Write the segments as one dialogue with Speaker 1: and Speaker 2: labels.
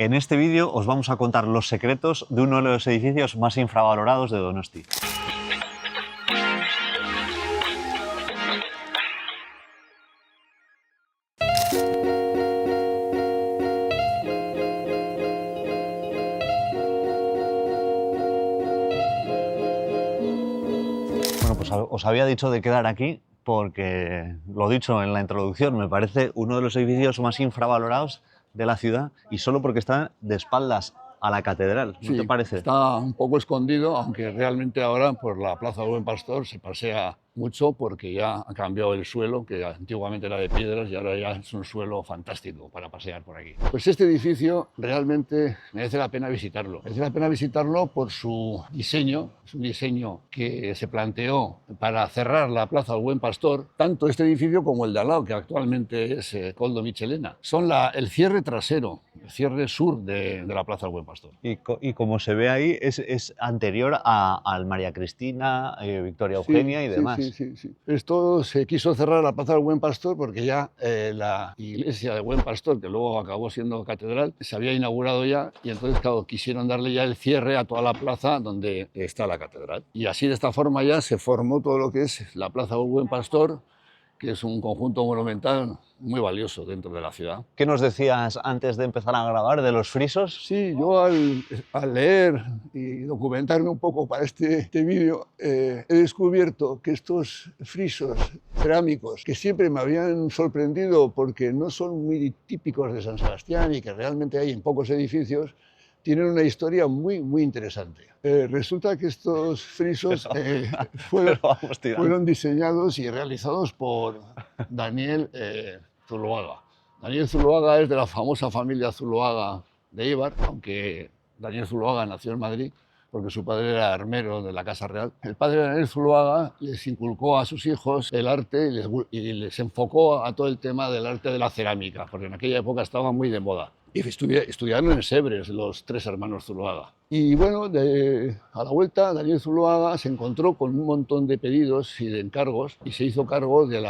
Speaker 1: En este vídeo os vamos a contar los secretos de uno de los edificios más infravalorados de Donosti. Bueno, pues os había dicho de quedar aquí porque, lo dicho en la introducción, me parece uno de los edificios más infravalorados de la ciudad y solo porque está de espaldas a la catedral, ¿no te parece?
Speaker 2: Está un poco escondido, aunque realmente ahora por la Plaza del Buen Pastor se pasea mucho porque ya ha cambiado el suelo, que antiguamente era de piedras y ahora ya es un suelo fantástico para pasear por aquí. Pues este edificio realmente merece la pena visitarlo. Merece la pena visitarlo por su diseño. Es un diseño que se planteó para cerrar la Plaza del Buen Pastor, tanto este edificio como el de al lado, que actualmente es Koldo Mitxelena. Son el cierre trasero, el cierre sur de la Plaza del Buen Pastor.
Speaker 1: Y como se ve ahí, es anterior al María Cristina, Victoria Eugenia y demás.
Speaker 2: Sí. Esto se quiso cerrar la Plaza del Buen Pastor porque ya la iglesia de Buen Pastor, que luego acabó siendo catedral, se había inaugurado ya y entonces, claro, quisieron darle ya el cierre a toda la plaza donde está la catedral. Y así, de esta forma, ya se formó todo lo que es la Plaza del Buen Pastor, que es un conjunto monumental muy valioso dentro de la ciudad.
Speaker 1: ¿Qué nos decías antes de empezar a grabar de los frisos?
Speaker 2: Sí, yo al leer y documentarme un poco para este vídeo, he descubierto que estos frisos cerámicos, que siempre me habían sorprendido porque no son muy típicos de San Sebastián y que realmente hay en pocos edificios, tienen una historia muy interesante. Resulta que estos frisos fueron diseñados y realizados por Daniel Zuloaga. Daniel Zuloaga es de la famosa familia Zuloaga de Eibar, aunque Daniel Zuloaga nació en Madrid porque su padre era armero de la Casa Real. El padre de Daniel Zuloaga les inculcó a sus hijos el arte y les enfocó a todo el tema del arte de la cerámica, porque en aquella época estaba muy de moda. Y estudiaron en Sèvres los tres hermanos Zuloaga. Y bueno, a la vuelta, Daniel Zuloaga se encontró con un montón de pedidos y de encargos y se hizo cargo del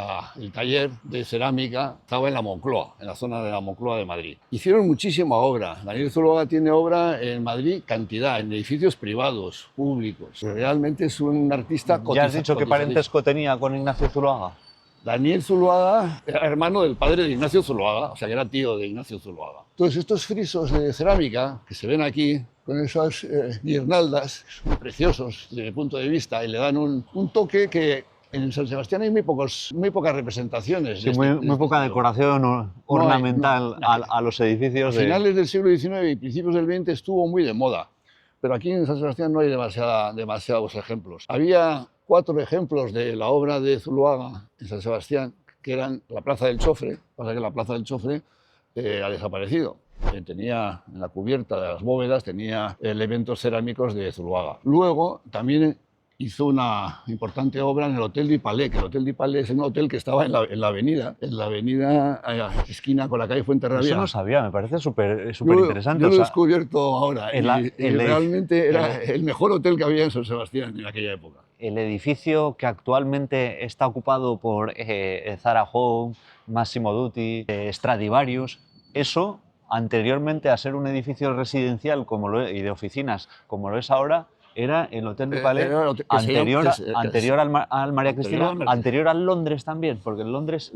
Speaker 2: taller de cerámica. Estaba en la Moncloa, en la zona de la Moncloa de Madrid. Hicieron muchísima obra. Daniel Zuloaga tiene obra en Madrid, cantidad, en edificios privados, públicos. Realmente es un artista cotizado.
Speaker 1: ¿Ya has dicho qué parentesco tenía con Ignacio Zuloaga?
Speaker 2: Daniel Zuloaga era hermano del padre de Ignacio Zuloaga, o sea que era tío de Ignacio Zuloaga. Todos estos frisos de cerámica que se ven aquí, con esas guirnaldas, son preciosos desde mi punto de vista y le dan un toque que en San Sebastián hay muy pocas representaciones.
Speaker 1: Sí, muy poca decoración ornamental a los edificios.
Speaker 2: A finales del siglo XIX y principios del XX estuvo muy de moda, pero aquí en San Sebastián no hay demasiados ejemplos. Había 4 ejemplos de la obra de Zuloaga en San Sebastián, que eran la Plaza del Chofre. Pasa que la Plaza del Chofre ha desaparecido. Tenía en la cubierta de las bóvedas, tenía elementos cerámicos de Zuloaga. Luego también hizo una importante obra en el Hotel du Palais, que el Hotel du Palais es un hotel que estaba en la avenida esquina con la calle Fuenterrabía.
Speaker 1: Eso no sabía, me parece súper interesante.
Speaker 2: Yo lo he descubierto ahora y realmente era el mejor hotel que había en San Sebastián en aquella época.
Speaker 1: El edificio que actualmente está ocupado por Zara Home, Massimo Dutti, Stradivarius, eso, anteriormente a ser un edificio residencial y de oficinas como lo es ahora, era el Hotel du Palais, anterior al María Cristina, anterior al Londres también, porque en Londres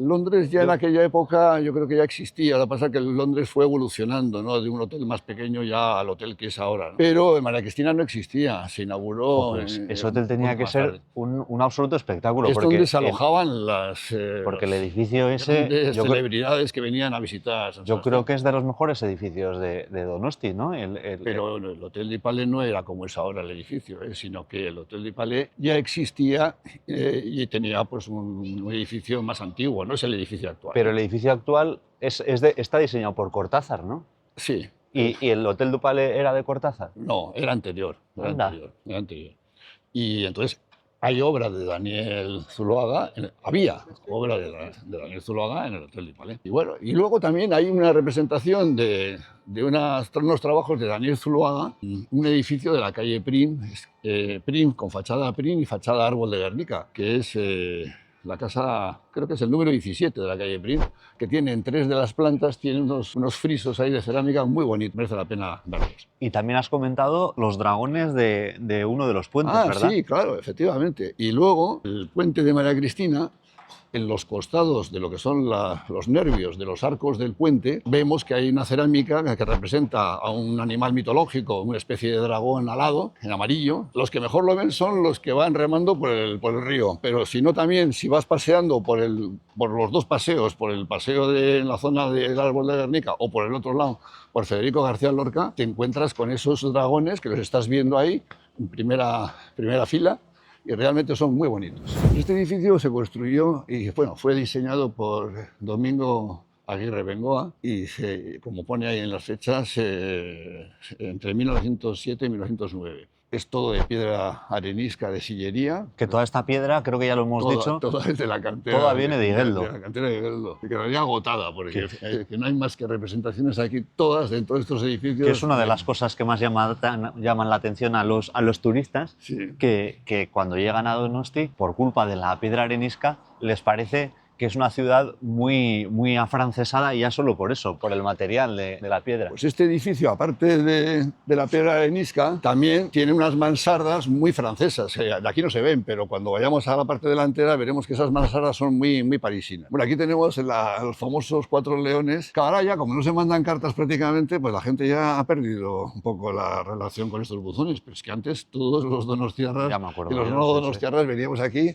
Speaker 2: ya en aquella época yo creo que ya existía. Lo que pasa es que el Londres fue evolucionando, ¿no?, de un hotel más pequeño ya al hotel que es ahora, ¿no? Pero en María Cristina no existía, se inauguró.
Speaker 1: Ese hotel tenía que ser un absoluto espectáculo.
Speaker 2: Es donde se alojaban
Speaker 1: porque el edificio ese,
Speaker 2: celebridades que venían a visitar.
Speaker 1: Yo creo que es de los mejores edificios de Donosti, ¿no?
Speaker 2: Pero el Hotel du Palais no era como es ahora el edificio, sino que el Hotel du Palais ya existía y tenía pues un edificio más antiguo, no es el edificio actual.
Speaker 1: Pero el edificio actual está diseñado por Cortázar, ¿no?
Speaker 2: Sí.
Speaker 1: ¿Y el Hotel du Palais era de Cortázar?
Speaker 2: No, era anterior. Y entonces hay obra de Daniel Zuloaga, había obra de Daniel Zuloaga en el Hotel du Palais. Y bueno, y luego también hay una representación de unos trabajos de Daniel Zuloaga, un edificio de la calle Prim, con fachada Prim y fachada Árbol de Guernica, que es la casa, creo que es el número 17 de la calle Prim, que tiene en 3 de las plantas, tiene unos frisos ahí de cerámica muy bonitos, merece la pena verlos.
Speaker 1: Y también has comentado los dragones de uno de los puentes, ¿verdad?
Speaker 2: Sí, claro, efectivamente. Y luego, el puente de María Cristina, en los costados de lo que son los nervios de los arcos del puente, vemos que hay una cerámica que representa a un animal mitológico, una especie de dragón alado, en amarillo. Los que mejor lo ven son los que van remando por el río, pero si no también, si vas paseando por los dos paseos, por el paseo de la zona del Árbol de Guernica o por el otro lado, por Federico García Lorca, te encuentras con esos dragones que los estás viendo ahí en primera fila, y realmente son muy bonitos. Este edificio se construyó y bueno, fue diseñado por Domingo Aguirre Bengoa y como pone ahí en las fechas, entre 1907 y 1909. Es todo de piedra arenisca de sillería.
Speaker 1: Que toda esta piedra, creo que ya lo hemos dicho,
Speaker 2: toda es de la cantera.
Speaker 1: Toda viene de Igueldo.
Speaker 2: De la cantera de Igueldo. Que quedaría agotada, porque que no hay más que representaciones aquí, todas dentro de estos edificios.
Speaker 1: Que es una de las cosas que más llaman la atención a los turistas,
Speaker 2: sí.
Speaker 1: que cuando llegan a Donosti, por culpa de la piedra arenisca, les parece que es una ciudad muy, muy afrancesada, y ya solo por eso, por el material de la piedra.
Speaker 2: Pues este edificio, aparte de la piedra arenisca, también tiene unas mansardas muy francesas. De aquí no se ven, pero cuando vayamos a la parte delantera veremos que esas mansardas son muy, muy parisinas. Bueno, aquí tenemos los famosos 4 leones, que ahora ya, como no se mandan cartas prácticamente, pues la gente ya ha perdido un poco la relación con estos buzones, pero es que antes todos los donostiarras y los no donostiarras veníamos aquí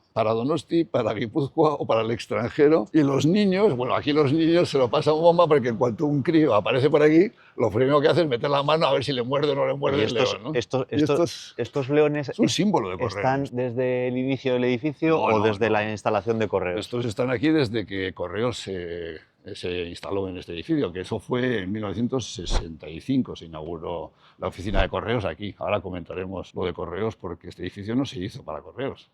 Speaker 2: para Donosti, para Guipúzcoa o para el extranjero. Y los niños, bueno, aquí los niños se lo pasan bomba, porque en cuanto un crío aparece por aquí, lo primero que hace es meter la mano a ver si le muerde o no le muerde el león, ¿no?
Speaker 1: Estos leones
Speaker 2: es un símbolo de Correos.
Speaker 1: ¿Están desde el inicio del edificio o desde la instalación de Correos?
Speaker 2: Estos están aquí desde que Correos se instaló en este edificio, que eso fue en 1965, se inauguró la oficina de Correos aquí. Ahora comentaremos lo de Correos, porque este edificio no se hizo para Correos.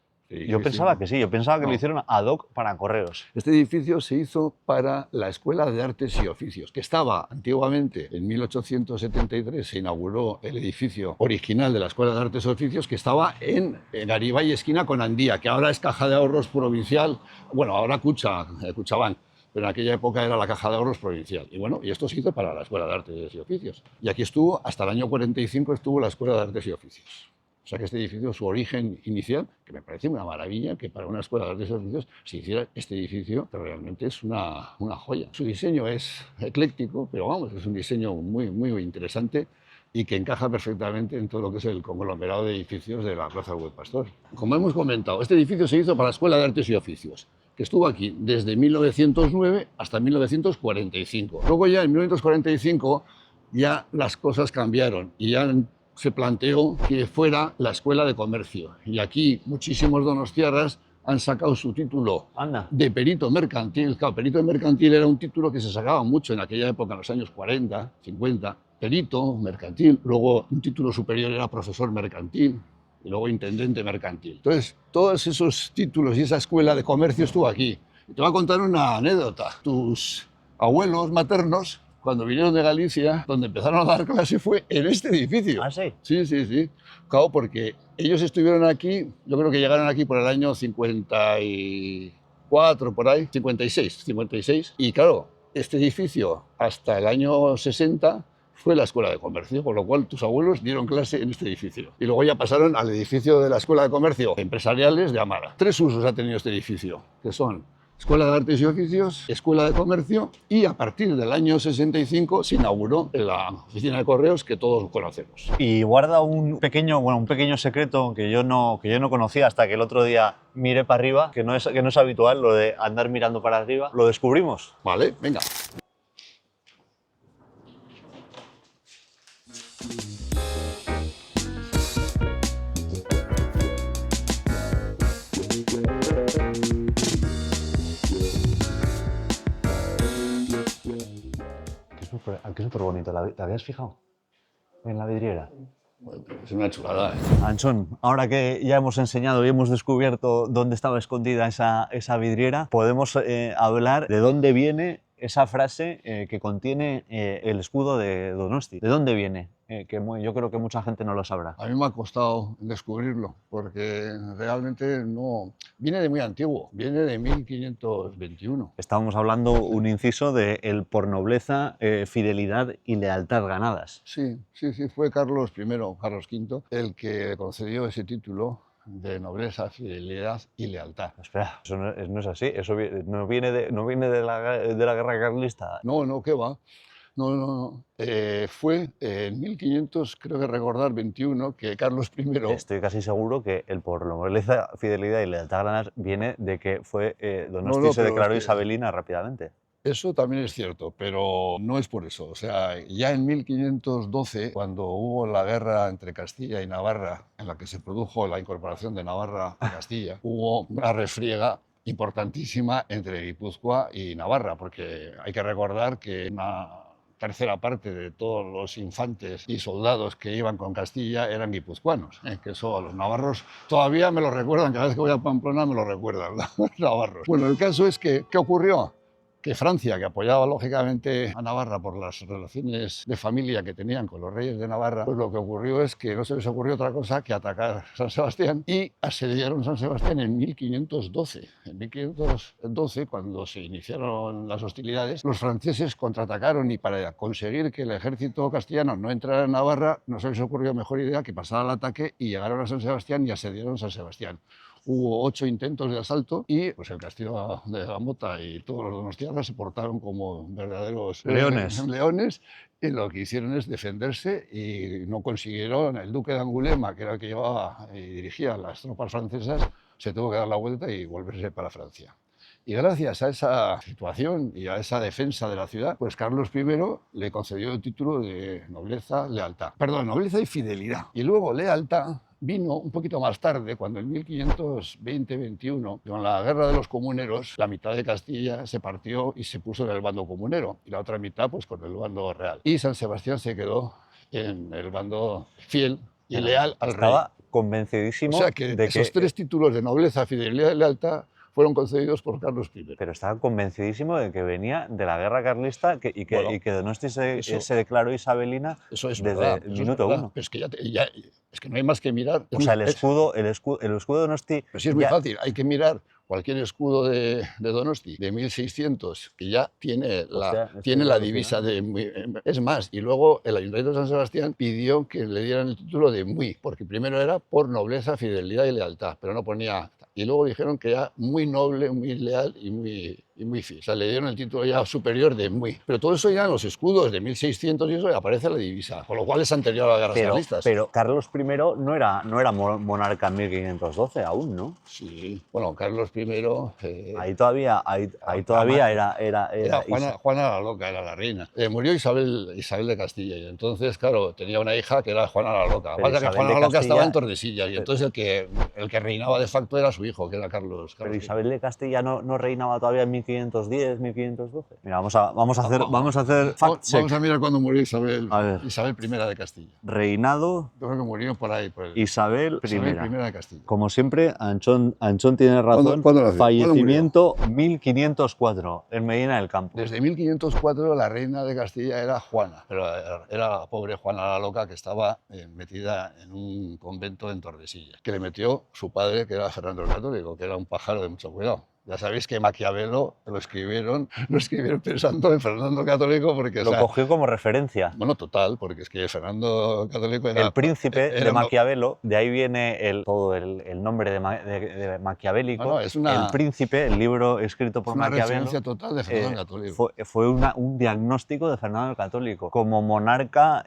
Speaker 1: Yo pensaba que sí, yo pensaba que lo hicieron ad hoc para Correos.
Speaker 2: Este edificio se hizo para la Escuela de Artes y Oficios, que estaba antiguamente, en 1873 se inauguró el edificio original de la Escuela de Artes y Oficios, que estaba en Garibay, esquina con Andía, que ahora es Caja de Ahorros Provincial, bueno, ahora Cuchabank, pero en aquella época era la Caja de Ahorros Provincial. Y bueno, y esto se hizo para la Escuela de Artes y Oficios. Y aquí estuvo, hasta el año 45 estuvo la Escuela de Artes y Oficios. O sea que este edificio, su origen inicial, que me parece una maravilla que para una escuela de artes y oficios se hiciera este edificio, pero realmente es una joya. Su diseño es ecléctico, pero vamos, es un diseño muy, muy interesante y que encaja perfectamente en todo lo que es el conglomerado de edificios de la Plaza del Buen Pastor. Como hemos comentado, este edificio se hizo para la Escuela de Artes y Oficios, que estuvo aquí desde 1909 hasta 1945. Luego ya en 1945 ya las cosas cambiaron y ya se planteó que fuera la Escuela de Comercio. Y aquí muchísimos donostiarras han sacado su título de perito mercantil. Claro, perito mercantil era un título que se sacaba mucho en aquella época, en los años 40, 50. Perito mercantil, luego un título superior era profesor mercantil y luego intendente mercantil. Entonces, todos esos títulos y esa escuela de comercio estuvo aquí. Y te voy a contar una anécdota. Tus abuelos maternos, cuando vinieron de Galicia, donde empezaron a dar clase fue en este edificio.
Speaker 1: ¿Ah, sí?
Speaker 2: Sí. Claro, porque ellos estuvieron aquí, yo creo que llegaron aquí por el año 54, por ahí, 56. Y claro, este edificio hasta el año 60 fue la Escuela de Comercio, con lo cual tus abuelos dieron clase en este edificio. Y luego ya pasaron al edificio de la Escuela de Comercio Empresariales de Amara. 3 usos ha tenido este edificio, que son Escuela de Artes y Oficios, Escuela de Comercio, y a partir del año 65 se inauguró la oficina de Correos que todos conocemos.
Speaker 1: Y guarda un pequeño secreto que yo no conocía hasta que el otro día miré para arriba, que no es habitual lo de andar mirando para arriba. ¿Lo descubrimos?
Speaker 2: Vale, venga.
Speaker 1: Qué súper bonito. ¿Te habías fijado en la vidriera?
Speaker 2: Bueno, es una chulada, ¿eh?
Speaker 1: Anchón, ahora que ya hemos enseñado y hemos descubierto dónde estaba escondida esa vidriera, podemos hablar de dónde viene esa frase que contiene el escudo de Donosti. ¿De dónde viene? Yo creo que mucha gente no lo sabrá.
Speaker 2: A mí me ha costado descubrirlo, porque realmente no... Viene de muy antiguo, viene de 1521.
Speaker 1: Estábamos hablando un inciso de el por nobleza, fidelidad y lealtad ganadas.
Speaker 2: Sí, fue Carlos I, Carlos V, el que concedió ese título de nobleza, fidelidad y lealtad.
Speaker 1: Espera, eso no es así, eso no viene de la guerra carlista.
Speaker 2: No, ¿qué va? No. Fue en 1500, creo que recordar, 21, que Carlos I...
Speaker 1: Estoy casi seguro que el por nobleza, fidelidad y lealtad ganadas viene de que fue Donosti se declaró isabelina rápidamente.
Speaker 2: Eso también es cierto, pero no es por eso. O sea, ya en 1512, cuando hubo la guerra entre Castilla y Navarra, en la que se produjo la incorporación de Navarra a Castilla, hubo una refriega importantísima entre Guipúzcoa y Navarra, porque hay que recordar que una tercera parte de todos los infantes y soldados que iban con Castilla eran guipuzcoanos, que eso a los navarros todavía me lo recuerdan, cada vez que voy a Pamplona me lo recuerdan los navarros. Bueno, el caso es que, ¿qué ocurrió? Que Francia, que apoyaba lógicamente a Navarra por las relaciones de familia que tenían con los reyes de Navarra, pues lo que ocurrió es que no se les ocurrió otra cosa que atacar San Sebastián y asediaron San Sebastián en 1512. En 1512, cuando se iniciaron las hostilidades, los franceses contraatacaron y para conseguir que el ejército castellano no entrara en Navarra, no se les ocurrió mejor idea que pasar al ataque y llegaron a San Sebastián y asediaron San Sebastián. Hubo 8 intentos de asalto y pues, el castillo de la Mota y todos los donostiarras se portaron como verdaderos leones y lo que hicieron es defenderse y no consiguieron. El duque de Angulema, que era el que llevaba y dirigía las tropas francesas, se tuvo que dar la vuelta y volverse para Francia. Y gracias a esa situación y a esa defensa de la ciudad, pues Carlos I le concedió el título de nobleza y fidelidad. Y luego lealtad vino un poquito más tarde, cuando en 1520-21, con la guerra de los comuneros, la mitad de Castilla se partió y se puso en el bando comunero, y la otra mitad pues con el bando real. Y San Sebastián se quedó en el bando fiel y leal al rey.
Speaker 1: Estaba convencidísimo
Speaker 2: o sea que
Speaker 1: de
Speaker 2: esos
Speaker 1: que
Speaker 2: 3 títulos de nobleza, fidelidad y lealtad fueron concedidos por Carlos I.
Speaker 1: Pero estaba convencidísimo de que venía de la guerra carlista y que Donosti se declaró isabelina desde el minuto 1.
Speaker 2: Pero es que es que no hay más que mirar.
Speaker 1: O sea, el escudo de Donosti...
Speaker 2: Pero sí es muy fácil, hay que mirar cualquier escudo de Donosti de 1600, que ya tiene la divisa de... Es más, y luego el Ayuntamiento de San Sebastián pidió que le dieran el título de muy, porque primero era por nobleza, fidelidad y lealtad, pero no ponía... Y luego dijeron que era muy noble, muy leal y muy fiel. O sea, le dieron el título ya superior de muy. Pero todo eso ya en los escudos de 1600 y eso aparece la divisa, con lo cual es anterior a las guerras carlistas.
Speaker 1: Pero Carlos I no era monarca en 1512 aún, ¿no?
Speaker 2: Sí, bueno, Carlos I...
Speaker 1: ahí todavía era
Speaker 2: Juana la Loca, era la reina. Murió Isabel de Castilla y entonces, claro, tenía una hija que era Juana la Loca. Pasa que Juana la Loca estaba en Tordesillas y entonces el que reinaba de facto era su hijo, que era Carlos.
Speaker 1: Pero Isabel de Castilla no reinaba todavía en 1510, 1512. Mira, vamos a hacer fact check.
Speaker 2: Vamos a mirar cuándo murió Isabel I de Castilla.
Speaker 1: Reinado.
Speaker 2: Yo creo que murió por ahí.
Speaker 1: Isabel I
Speaker 2: de Castilla.
Speaker 1: Como siempre, Anchón tiene razón.
Speaker 2: ¿Cuándo
Speaker 1: Fallecimiento 1504 en Medina del Campo.
Speaker 2: Desde 1504 la reina de Castilla era Juana, pero era la pobre Juana la Loca que estaba metida en un convento en Tordesillas, que le metió su padre, que era Fernando el Católico, que era un pájaro de mucho cuidado. Ya sabéis que Maquiavelo lo escribieron pensando en Fernando Católico porque...
Speaker 1: Lo cogió como referencia.
Speaker 2: Bueno, total, porque es que Fernando Católico era...
Speaker 1: El príncipe de Maquiavelo, de ahí viene todo el nombre de maquiavélico. El príncipe, el libro escrito por Maquiavelo...
Speaker 2: Una referencia total de Fernando Católico.
Speaker 1: Fue un diagnóstico de Fernando el Católico como monarca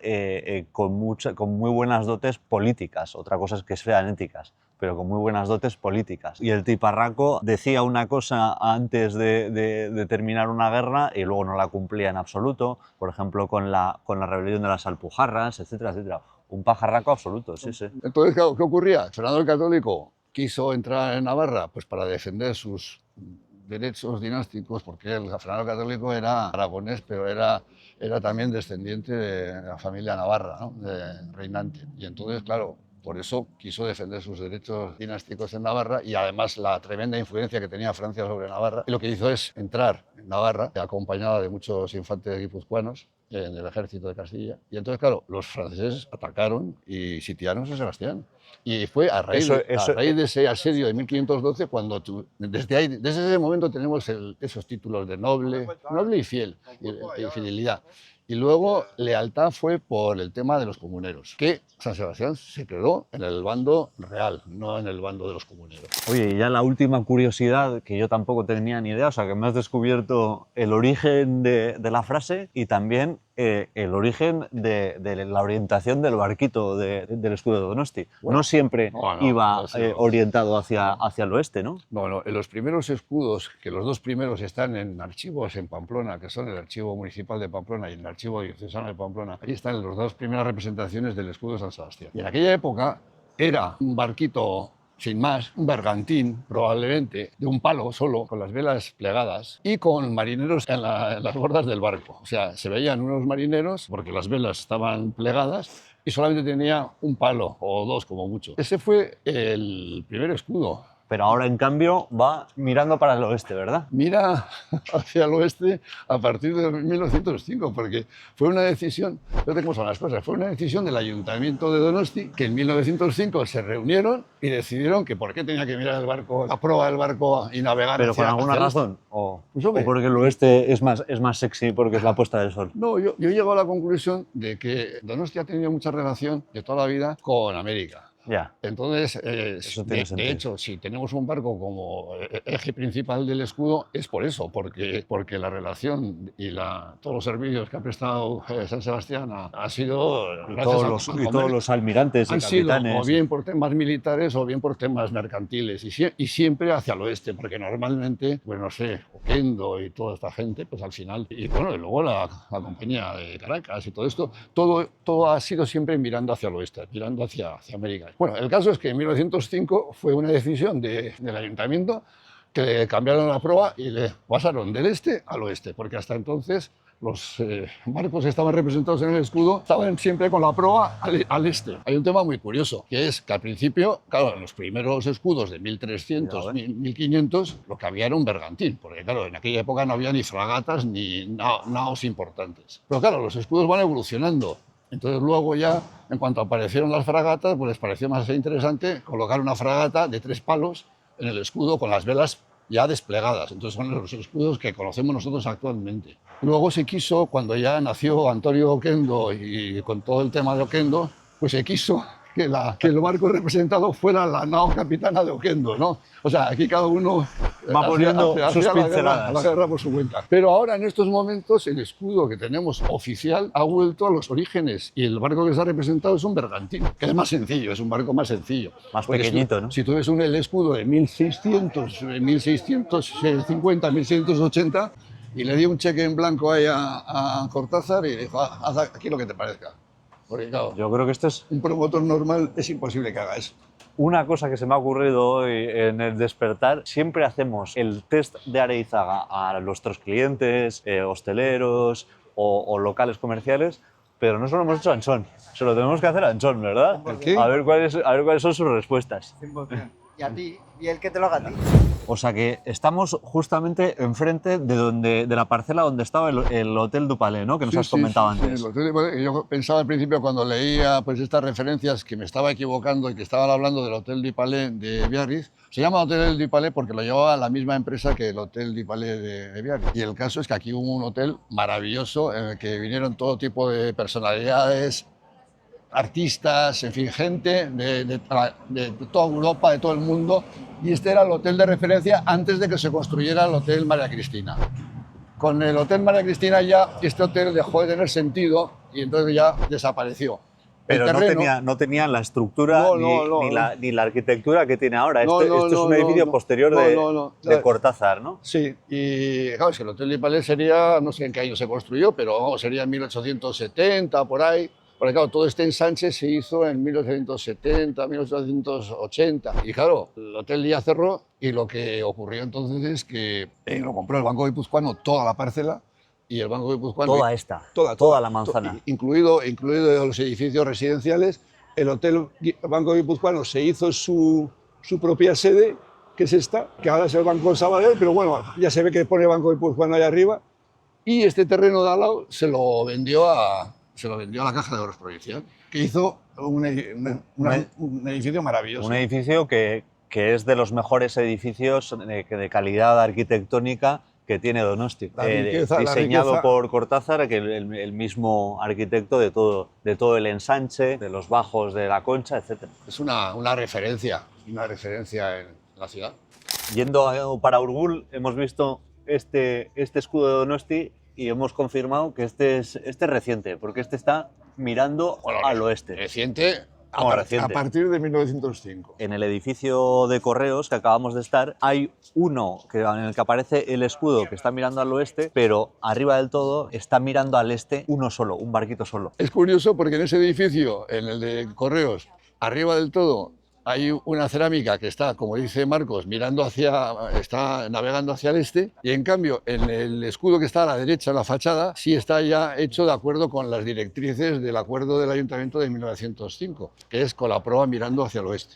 Speaker 1: con muy buenas dotes políticas. Otra cosa es que sean éticas, pero con muy buenas dotes políticas. Y el tiparraco decía una cosa antes de terminar una guerra y luego no la cumplía en absoluto, por ejemplo con la rebelión de las Alpujarras, etcétera, etcétera. Un pajarraco absoluto, sí.
Speaker 2: Entonces, ¿qué ocurría? Fernando el Católico quiso entrar en Navarra pues, para defender sus derechos dinásticos, porque Fernando el Católico era aragonés, pero era también descendiente de la familia Navarra, ¿no? De reinante. Y entonces, claro,
Speaker 3: por eso quiso defender sus derechos dinásticos en Navarra y además la tremenda influencia que tenía Francia sobre Navarra. Y lo que hizo es entrar en Navarra, acompañada de muchos infantes guipuzcoanos en el ejército de Castilla. Y entonces, claro, los franceses atacaron y sitiaron San Sebastián. Y fue a raíz de ese asedio de 1512 cuando desde ese momento tenemos esos títulos de noble y fiel, y fidelidad. Y luego lealtad fue por el tema de los comuneros, que San Sebastián se quedó en el bando real, no en el bando de los comuneros.
Speaker 1: Oye, y ya la última curiosidad, que yo tampoco tenía ni idea, o sea, que me has descubierto el origen de la frase y también el origen de la orientación del barquito del escudo de Donosti. Bueno, no siempre iba orientado hacia el oeste, ¿no?
Speaker 3: No, en los primeros escudos, que los dos primeros están en archivos en Pamplona, que son el Archivo Municipal de Pamplona y el Archivo Diocesano de Pamplona, ahí están las dos primeras representaciones del escudo de San Sebastián. Y en aquella época era un barquito sin más, un bergantín, probablemente, de un palo solo, con las velas plegadas y con marineros en las bordas del barco. O sea, se veían unos marineros porque las velas estaban plegadas y solamente tenía un palo o dos como mucho. Ese fue el primer escudo.
Speaker 1: Pero ahora, en cambio, va mirando para el oeste, ¿verdad?
Speaker 3: Mira hacia el oeste a partir de 1905, porque fue una decisión, fíjate cómo son las cosas, fue una decisión del Ayuntamiento de Donosti, que en 1905 se reunieron y decidieron que por qué tenía que mirar el barco, la proa del barco y navegar
Speaker 1: ¿pero con alguna razón? ¿O porque el oeste es más sexy porque es la puesta del sol?
Speaker 3: No, yo llego a la conclusión de que Donosti ha tenido mucha relación de toda la vida con América.
Speaker 1: Ya.
Speaker 3: Entonces, de hecho, si tenemos un barco como eje principal del escudo, es por eso, porque la relación y todos los servicios que ha prestado San Sebastián ha sido...
Speaker 1: Y todos los almirantes y capitanes.
Speaker 3: Sido, o bien por temas militares o bien por temas mercantiles, y siempre hacia el oeste, porque normalmente, pues no sé, Oquendo y toda esta gente, pues al final... Y bueno, y luego la compañía de Caracas y todo esto, todo ha sido siempre mirando hacia el oeste, mirando hacia América. Bueno, el caso es que en 1905 fue una decisión del ayuntamiento que le cambiaron la proa y le pasaron del este al oeste, porque hasta entonces los barcos que estaban representados en el escudo estaban siempre con la proa al este. Hay un tema muy curioso, que es que al principio, claro, en los primeros escudos de 1300, 1500, lo que había era un bergantín, porque claro, en aquella época no había ni fragatas ni naos importantes. Pero claro, los escudos van evolucionando. Entonces luego ya, en cuanto aparecieron las fragatas, pues les pareció más interesante colocar una fragata de 3 palos en el escudo con las velas ya desplegadas. Entonces son los escudos que conocemos nosotros actualmente. Luego se quiso, cuando ya nació Antonio Oquendo y con todo el tema de Oquendo, pues se quiso que el barco representado fuera la nao capitana de Oquendo, ¿no? O sea, aquí cada uno
Speaker 1: va poniendo sus pinceladas.
Speaker 3: La guerra por su cuenta. Pero ahora, en estos momentos, el escudo que tenemos oficial ha vuelto a los orígenes y el barco que se ha representado es un bergantín, que es más sencillo, es un barco más sencillo.
Speaker 1: Más pequeñito, ¿no?
Speaker 3: Si tú ves el escudo de 1600, 1650, 1680 y le dio un cheque en blanco ahí a Cortázar y dijo, haz aquí lo que te parezca. Porque claro,
Speaker 1: yo creo que esto es...
Speaker 3: un promotor normal es imposible que haga eso.
Speaker 1: Una cosa que se me ha ocurrido hoy en el despertar, siempre hacemos el test de Areizaga a nuestros clientes, hosteleros o locales comerciales, pero no se lo hemos hecho a Anchón, se lo tenemos que hacer a Anchón, ¿verdad?
Speaker 3: ¿Por qué?
Speaker 1: A ver cuáles son sus respuestas.
Speaker 4: 100%. ¿Y a ti? ¿Y el que te lo haga a ti?
Speaker 1: O sea que estamos justamente enfrente de la parcela donde estaba el Hotel du Palais, ¿no? Que nos has comentado antes.
Speaker 3: Sí, el Hotel du Palais. Yo pensaba al principio cuando leía pues, estas referencias que me estaba equivocando y que estaban hablando del Hotel du Palais de Biarritz. Se llama Hotel du Palais porque lo llevaba la misma empresa que el Hotel du Palais de Biarritz. Y el caso es que aquí hubo un hotel maravilloso en el que vinieron todo tipo de personalidades, artistas, en fin, gente de toda Europa, de todo el mundo, y este era el hotel de referencia antes de que se construyera el Hotel María Cristina. Con el Hotel María Cristina ya este hotel dejó de tener sentido y entonces ya desapareció.
Speaker 1: Pero no tenía la estructura ni la arquitectura que tiene ahora. Esto es un edificio posterior de Cortázar, ¿no?
Speaker 3: Sí, y claro, es que el Hotel du Palais sería, no sé en qué año se construyó, pero sería en 1870, por ahí. Porque claro, todo este ensanche se hizo en 1870, 1880. Y claro, el hotel ya cerró y lo que ocurrió entonces es que lo compró el Banco Guipuzcoano toda la parcela y el Banco Guipuzcoano...
Speaker 1: Toda la manzana.
Speaker 3: Incluido los edificios residenciales
Speaker 2: el Hotel Banco Guipuzcoano se hizo su propia sede, que es esta, que ahora es el Banco Sabadell, pero bueno, ya se ve que pone Banco Guipuzcoano ahí arriba. Y este terreno de al lado se lo vendió a la Caja de Ahorros Provincial, que hizo un edificio maravilloso.
Speaker 1: Un edificio que es de los mejores edificios de calidad arquitectónica que tiene Donosti. Diseñado por Cortázar, que el mismo arquitecto de todo el ensanche, de los bajos de la Concha, etc.
Speaker 3: Es una referencia en la ciudad.
Speaker 1: Yendo para Urgul, hemos visto este escudo de Donosti y hemos confirmado que este es reciente, porque este está mirando al oeste.
Speaker 3: Reciente.
Speaker 2: A partir de 1905.
Speaker 1: En el edificio de Correos que acabamos de estar, hay uno en el que aparece el escudo que está mirando al oeste, pero arriba del todo está mirando al este uno solo, un barquito solo.
Speaker 2: Es curioso porque en ese edificio, en el de Correos, arriba del todo, hay una cerámica que está, como dice Marcos, está navegando hacia el este, y en cambio en el escudo que está a la derecha, en la fachada, sí está ya hecho de acuerdo con las directrices del acuerdo del Ayuntamiento de 1905, que es con la proa mirando hacia el oeste.